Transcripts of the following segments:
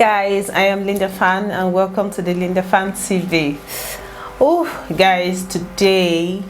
Guys, I am Linda Fan and welcome to the Linda Fan TV. Oh guys, today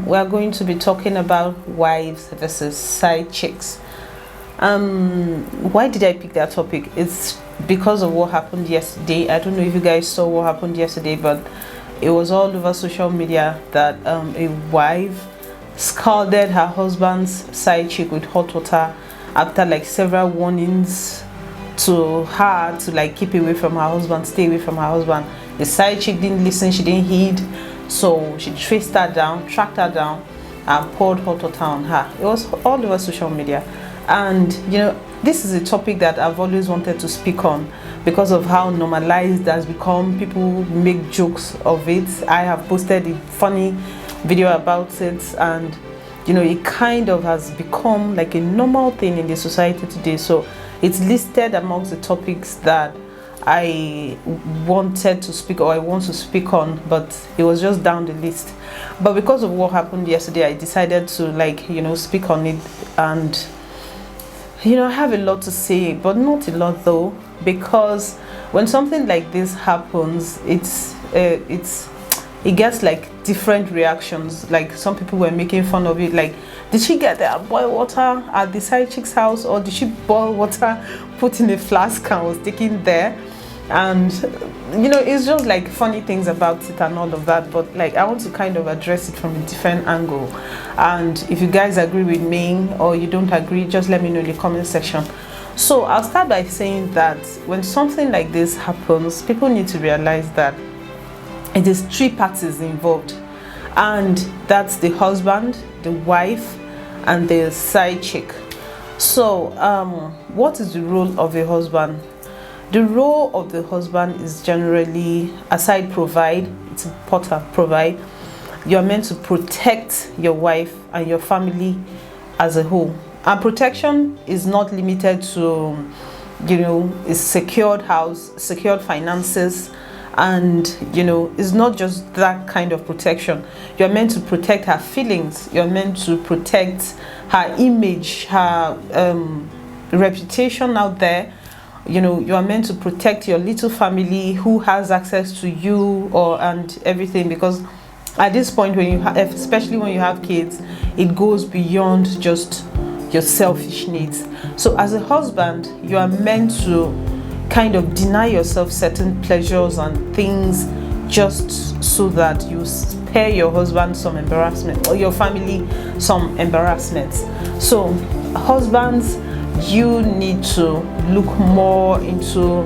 we are going to be talking about wives versus side chicks. Why did I pick that topic? It's because of what happened yesterday. I don't know if you guys saw what happened yesterday, but it was all over social media that a wife scalded her husband's side chick with hot water after like several warnings to her to like keep away from her husband, stay away from her husband. The side chick didn't listen, she didn't heed, so she tracked her down and poured hot water on her. It was all over social media, and you know, this is a topic that I've always wanted to speak on because of how normalized it has become. People make jokes of it. I have posted a funny video about it, and you know, it kind of has become like a normal thing in the society today. So it's listed amongst the topics that I wanted to speak, or I want to speak on, but it was just down the list. But because of what happened yesterday, I decided to, like, you know, speak on it. And you know, I have a lot to say, but not a lot though, because when something like this happens, it gets like different reactions. Like, some people were making fun of it, like, did she get there boil water at the side chick's house, or did she boil water, put in a flask and was taken there? And you know, it's just like funny things about it and all of that. But like, I want to kind of address it from a different angle, and if you guys agree with me or you don't agree, just let me know in the comment section. So I'll start by saying that when something like this happens, people need to realize that it is three parties involved, and that's the husband, the wife, and the side chick. So what is the role of a husband? The role of the husband is generally, aside provide, it's important, provide. You're meant to protect your wife and your family as a whole, and protection is not limited to, you know, a secured house, secured finances. And you know, it's not just that kind of protection. You're meant to protect her feelings, you're meant to protect her image, her reputation out there. You know, you are meant to protect your little family who has access to you, and everything, because at this point, when you especially when you have kids, it goes beyond just your selfish needs. So as a husband, you are meant to kind of deny yourself certain pleasures and things just so that you spare your husband some embarrassment, or your family some embarrassment. So husbands, you need to look more into,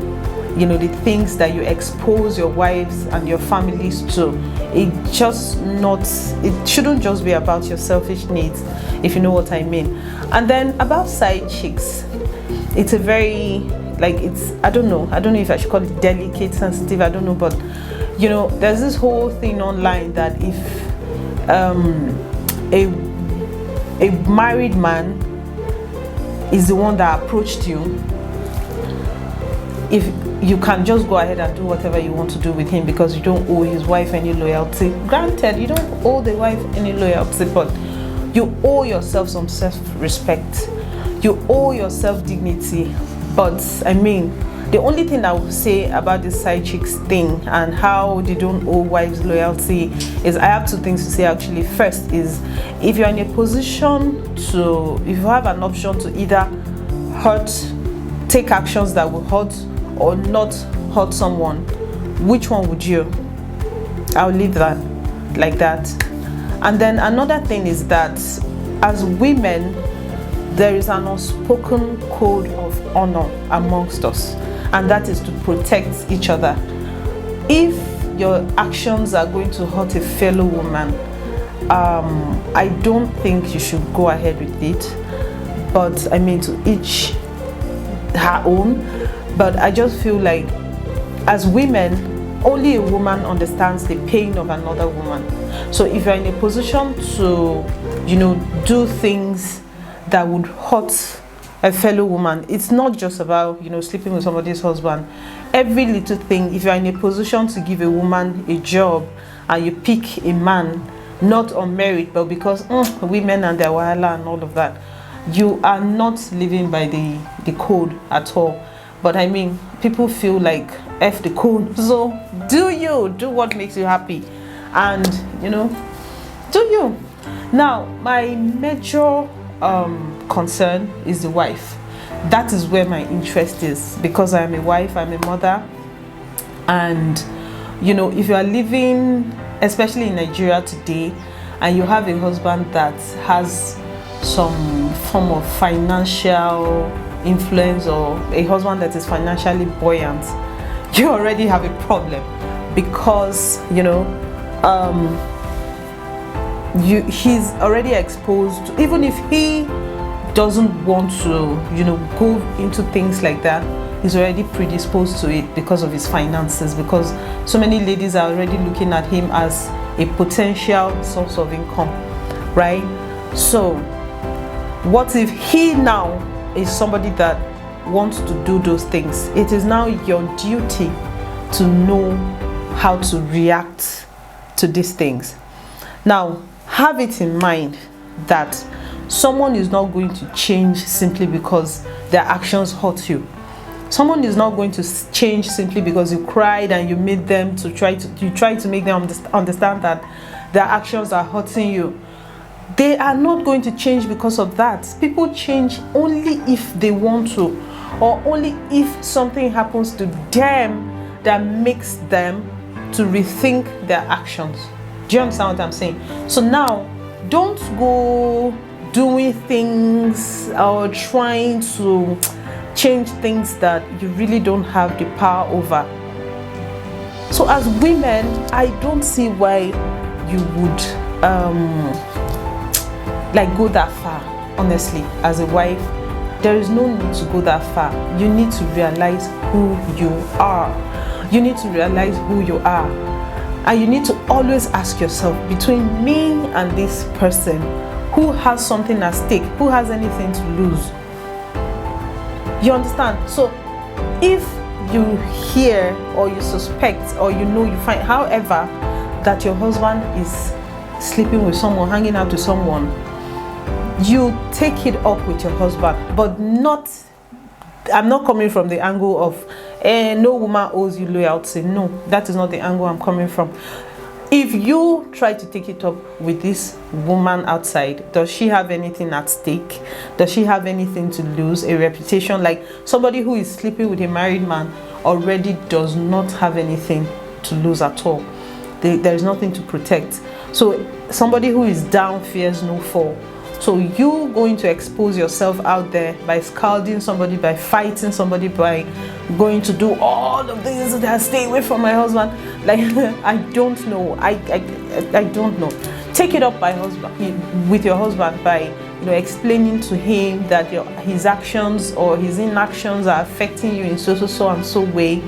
you know, the things that you expose your wives and your families to. It shouldn't just be about your selfish needs, if you know what I mean. And then about side chicks, it's a very, like, it's, I don't know if I should call it delicate, sensitive, I don't know, but you know, there's this whole thing online that if a married man is the one that approached you, if you can just go ahead and do whatever you want to do with him because you don't owe his wife any loyalty. Granted, you don't owe the wife any loyalty, but you owe yourself some self-respect, you owe yourself dignity. But I mean, the only thing I would say about this side chicks thing and how they don't owe wives loyalty is, I have two things to say actually. First is, if you're in a position to, if you have an option to either take actions that will hurt or not hurt someone, which one would you? I'll leave that like that. And then another thing is that as women, there is an unspoken code of honor amongst us, and that is to protect each other. If your actions are going to hurt a fellow woman, I don't think you should go ahead with it. But I mean, to each her own. But I just feel like, as women, only a woman understands the pain of another woman. So if you're in a position to, you know, do things that would hurt a fellow woman, it's not just about, you know, sleeping with somebody's husband. Every little thing, if you're in a position to give a woman a job and you pick a man, not on merit, but because women and their wahala and all of that, you are not living by the code at all. But I mean, people feel like F the code. So do what makes you happy, and do you. Now, my major concern is the wife. That is where my interest is, because I'm a wife, I'm a mother. And if you are living, especially in Nigeria today, and you have a husband that has some form of financial influence, or a husband that is financially buoyant, you already have a problem, because he's already exposed to, even if he doesn't want to go into things like that, he's already predisposed to it because of his finances, because so many ladies are already looking at him as a potential source of income, right? So what if he now is somebody that wants to do those things? It is now your duty to know how to react to these things. Now, have it in mind that someone is not going to change simply because their actions hurt you. Someone is not going to change simply because you cried and you made them to try to make them understand that their actions are hurting you. They are not going to change because of that. People change only if they want to, or only if something happens to them that makes them to rethink their actions. Do you understand what I'm saying? So now, don't go doing things or trying to change things that you really don't have the power over. So as women, I don't see why you would go that far. Honestly, as a wife, there is no need to go that far. You need to realize who you are. You need to realize who you are. And you need to always ask yourself, between me and this person, who has something at stake? Who has anything to lose? You understand? So if you hear, or you suspect, or you find, however, that your husband is sleeping with someone, hanging out with someone, you take it up with your husband. But I'm not coming from the angle of no woman owes you loyalty. No, that is not the angle I'm coming from. If you try to take it up with this woman outside, does she have anything at stake? Does she have anything to lose? A reputation? Like somebody who is sleeping with a married man already does not have anything to lose at all. There is nothing to protect. So somebody who is down fears no fall. So you going to expose yourself out there by scalding somebody, by fighting somebody, by going to do all of this that stay away from my husband. Like I don't know. I don't know. Take it up with your husband by explaining to him that his actions or his inactions are affecting you in so and so way.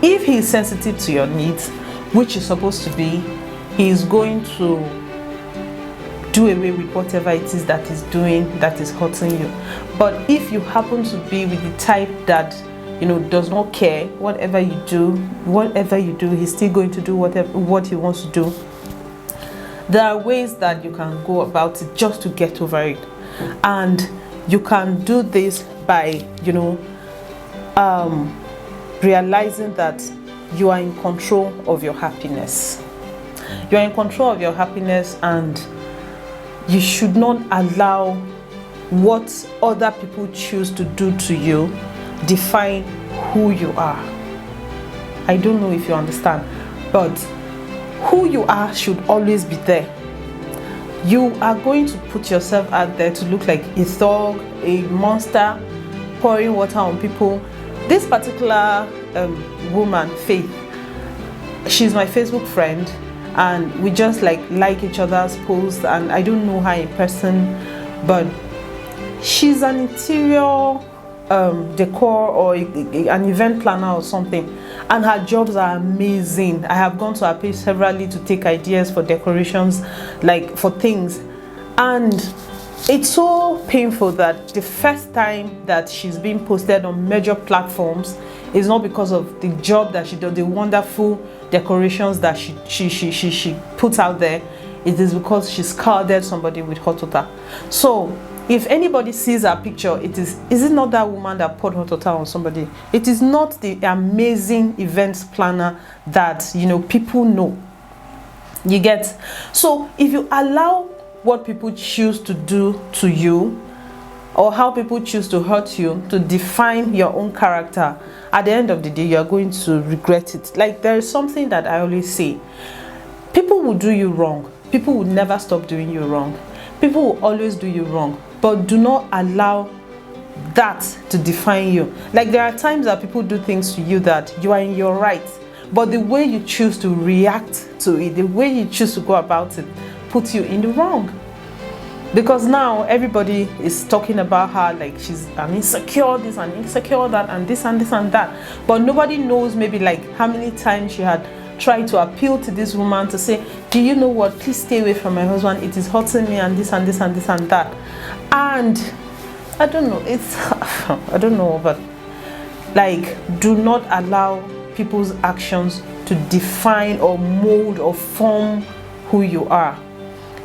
If he is sensitive to your needs, which is supposed to be, he is going to do away with whatever it is that is doing that is hurting you. But if you happen to be with the type that does not care, whatever you do, he's still going to do what he wants to do. There are ways that you can go about it just to get over it, and you can do this by realizing that you are in control of your happiness. You are in control of your happiness, and you should not allow what other people choose to do to you define who you are. I don't know if you understand, but who you are should always be there. You are going to put yourself out there to look like a thug, a monster, pouring water on people. This particular woman, Faith, she's my Facebook friend, and we just like each other's posts, and I don't know her in person, but she's an interior decor or an event planner or something, and her jobs are amazing. I have gone to her page severally to take ideas for decorations, for things, and it's so painful that the first time that she's being posted on major platforms is not because of the job that she does, the wonderful decorations that she puts out there. It is because she scalded somebody with hot water. So If anybody sees her picture, is it not that woman that poured hot water on somebody? It is not the amazing events planner that, you know, people know. You get? So if you allow what people choose to do to you, or how people choose to hurt you, to define your own character, at the end of the day, you are going to regret it. Like, there is something that I always say: people will do you wrong. People will never stop doing you wrong. People will always do you wrong, but do not allow that to define you. Like, there are times that people do things to you that you are in your right, but the way you choose to react to it, the way you choose to go about it, puts you in the wrong. Because now everybody is talking about her like she's an insecure this and insecure that and this and this and that, but nobody knows maybe like how many times she had tried to appeal to this woman to say, do you know what, please stay away from my husband, it is hurting me, and this and this and this and that. And I don't know, it's I don't know, but like, do not allow people's actions to define or mold or form who you are.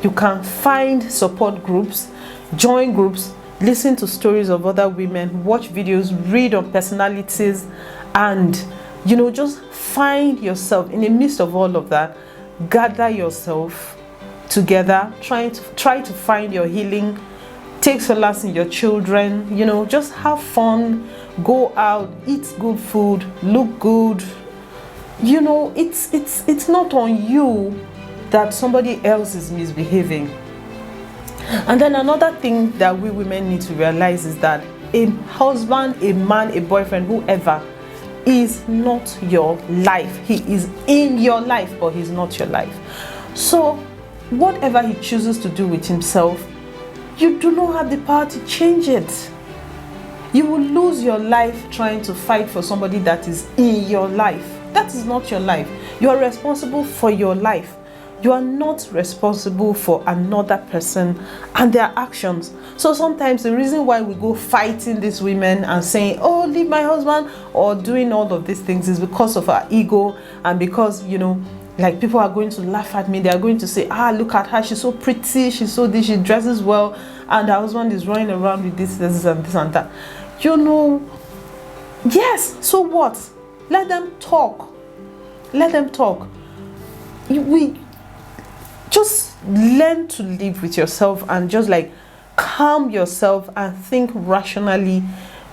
You can find support groups, join groups, listen to stories of other women, watch videos, read on personalities, and, you know, just find yourself in the midst of all of that. Gather yourself together, try to find your healing, take solace in your children, you know, just have fun, go out, eat good food, look good. You know, it's not on you that somebody else is misbehaving. And then another thing that we women need to realize is that a husband, a man, a boyfriend, whoever, is not your life. He is in your life, but he's not your life. So whatever he chooses to do with himself, you do not have the power to change it. You will lose your life trying to fight for somebody that is in your life. That is not your life. You are responsible for your life. You are not responsible for another person and their actions. So sometimes the reason why we go fighting these women and saying, oh, leave my husband, or doing all of these things, is because of our ego, and because, you know, like, people are going to laugh at me. They are going to say, ah, look at her, she's so pretty, she's so this, she dresses well, and her husband is running around with this and this and that. You know, yes, so what? Let them talk. Let them talk. We just learn to live with yourself and just like calm yourself and think rationally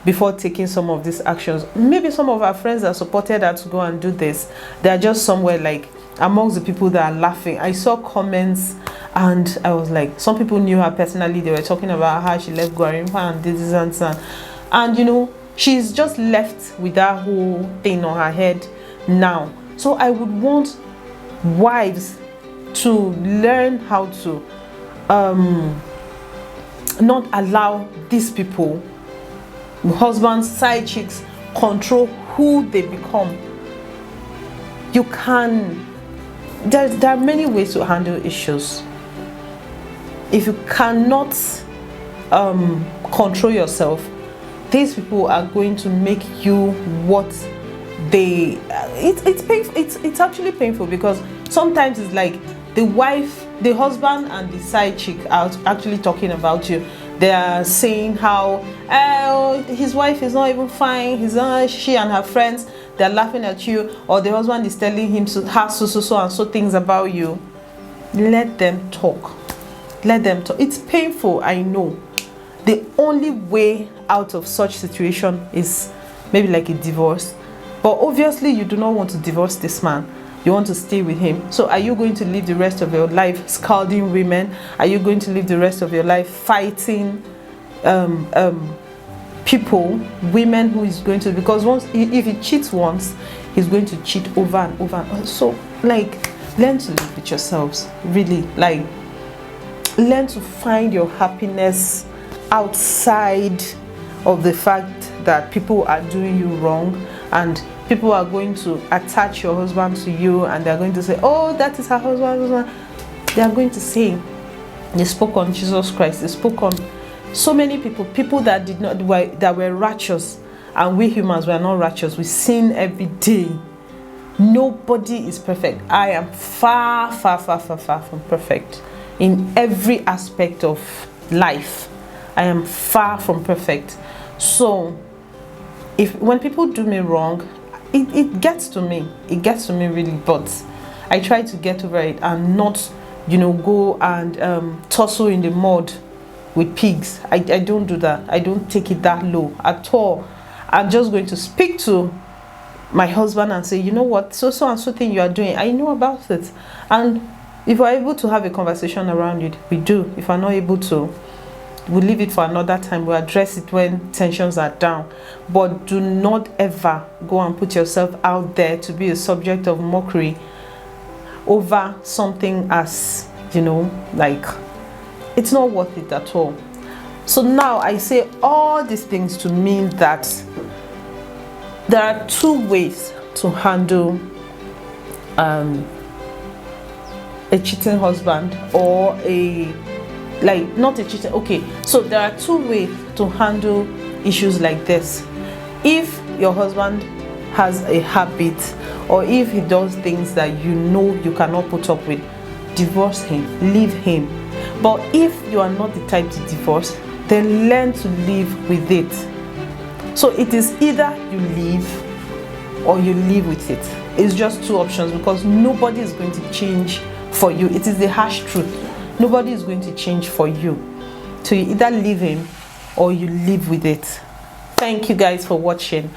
before taking some of these actions. Maybe some of our friends that supported her to go and do this, they are just somewhere like amongst the people that are laughing. I saw comments and I was like, some people knew her personally. They were talking about how she left Guarimpa and this and that. And you know, she's just left with that whole thing on her head now. So I would want wives to learn how to not allow these people, husbands, side chicks, control who they become. You can, there are many ways to handle issues. If you cannot control yourself, these people are going to make you what they it's painful. It's actually painful, because sometimes it's like the wife, the husband and the side chick are actually talking about you. They are saying how his wife is not even fine, she and her friends, they're laughing at you, or the husband is telling him so and so things about you. Let them talk. Let them talk. It's painful, I know. The only way out of such situation is maybe like a divorce. But obviously you do not want to divorce this man. You want to stay with him. So are you going to live the rest of your life scalding women? Are you going to live the rest of your life fighting people, women who is going to, because once, if he cheats once, he's going to cheat over and over and over. So like, learn to live with yourselves, really. Like, learn to find your happiness outside of the fact that people are doing you wrong, and people are going to attach your husband to you, and they're going to say, oh, that is her husband. They are going to say, they spoke on Jesus Christ, they spoke on so many people that did not, that were righteous, and we humans were not righteous. We sin every day. Nobody is perfect. I am far from perfect in every aspect of life. I am far from perfect. So when people do me wrong, it gets to me. It gets to me really, but I try to get over it and not, you know, go and tussle in the mud with pigs. I don't do that. I don't take it that low at all. I'm just going to speak to my husband and say, you know what, so and so thing you are doing, I know about it. And if we're able to have a conversation around it, we do. If we're not able to, we leave it for another time. We address it when tensions are down. But do not ever go and put yourself out there to be a subject of mockery over something as, you know, like, it's not worth it at all. So now I say all these things to mean that there are two ways to handle a cheating husband, or not a cheating. Okay, so there are two ways to handle issues like this. If your husband has a habit, or if he does things that you know you cannot put up with, divorce him, leave him. But if you are not the type to divorce, then learn to live with it. So it is either you leave or you live with it. It's just two options, because nobody is going to change for you. It is the harsh truth. Nobody is going to change for you. So you either leave him or you live with it. Thank you guys for watching.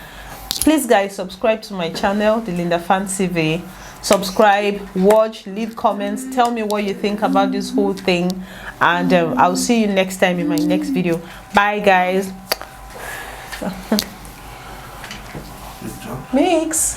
Please guys, subscribe to my channel, the Linda Fan TV. Subscribe, watch, leave comments, tell me what you think about this whole thing, and I'll see you next time in my next video. Bye guys. Good job. Mix.